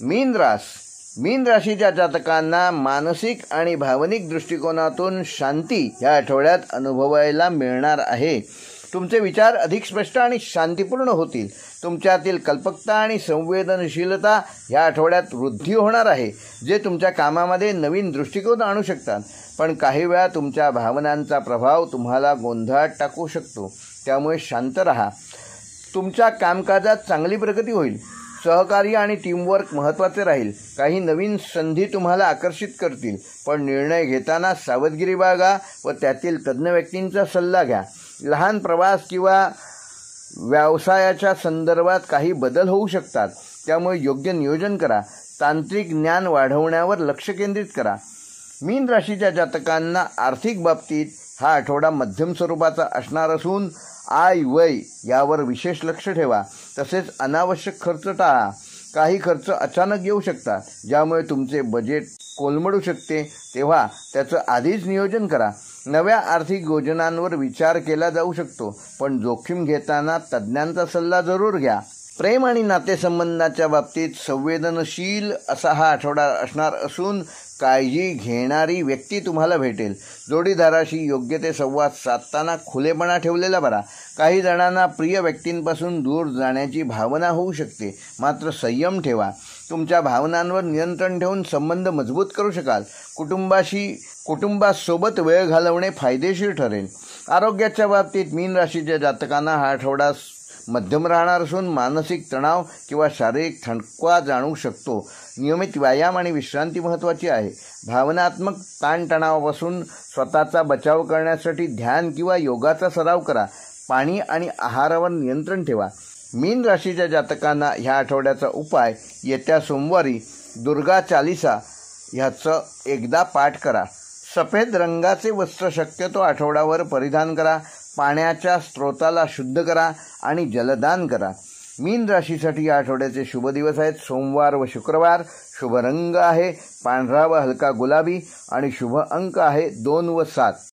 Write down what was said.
मीन राशीच्या जातकांना मानसिक आणि भावनिक दृष्टिकोनातून शांती या आठवड्यात अनुभवायला मिळणार आहे. तुमचे विचार अधिक स्पष्ट आणि शांतीपूर्ण होतील. तुमच्यातील कल्पकता आणि संवेदनशीलता या आठवड्यात वृद्धी होणार आहे, जे तुमच्या कामामध्ये नवीन दृष्टिकोन आणू शकतात. पण काही वेळा तुमच्या भावनांचा प्रभाव तुम्हाला गोंधळात टाकू शकतो, त्यामुळे शांत राहा. तुमच्या कामकाजात चांगली प्रगती होईल. सहकार्य आणि टीमवर्क महत्त्वाचे राहील. काही नवीन संधी तुम्हाला आकर्षित करतील, पण निर्णय घेताना सावधगिरी बाळगा व त्यातील तज्ज्ञ व्यक्तींचा सल्ला घ्या. लहान प्रवास किंवा व्यवसायाच्या संदर्भात काही बदल होऊ शकतात, त्यामुळे योग्य नियोजन करा. तांत्रिक ज्ञान वाढवण्यावर लक्ष केंद्रित करा. मीन राशीच्या जातकांना आर्थिक बाबतीत हा आठवडा मध्यम स्वरूपाचा असणार असून आय व्यय यावर विशेष लक्ष ठेवा. तसेच अनावश्यक खर्च टाळा. काही खर्च अचानक येऊ शकतात, ज्यामुळे तुमचे बजेट कोलमडू शकते, तेव्हा त्याचं आधीच नियोजन करा. नव्या आर्थिक योजनांवर विचार केला जाऊ शकतो, पण जोखीम घेताना तज्ज्ञांचा सल्ला जरूर घ्या. प्रेम आणि नातेसंबंधाच्या बाबतीत संवेदनशील असा हा आठवडा असणार असून काळजी घेणारी व्यक्ती तुम्हाला भेटेल. जोडीदाराशी योग्य ते संवाद साधताना खुलेपणा ठेवलेला बरा. काही जणांना प्रिय व्यक्तींपासून दूर जाण्याची भावना होऊ शकते, मात्र संयम ठेवा. तुमच्या भावनांवर नियंत्रण ठेवून संबंध मजबूत करू शकाल. कुटुंबासोबत वेळ घालवणे फायदेशीर ठरेल. आरोग्याच्या बाबतीत मीन राशीच्या जातकांना हा आठवडा मध्यम राहणार असून मानसिक तणाव किंवा शारीरिक थकवा जाणवू शकतो. नियमित व्यायाम आणि विश्रांती महत्त्वाची आहे. भावनात्मक ताणतणावापासून स्वतःचा बचाव करण्यासाठी ध्यान किंवा योगाचा सराव करा. पाणी आणि आहारावर नियंत्रण ठेवा. मीन राशीच्या जातकांना ह्या आठवड्याचा उपाय येत्या सोमवारी दुर्गा चालीसा ह्याचं एकदा पाठ करा. सफेद रंगाचे वस्त्र शक्यतो आठवड्यावर परिधान करा. पाण्याच्या स्रोताला शुद्ध करा आणि जलदान करा. मीन राशीसाठी या आठवड्याचे शुभ दिवस आहेत सोमवार व शुक्रवार. शुभ रंग आहे पांढरा व हलका गुलाबी आणि शुभ अंक आहे 2 व 7.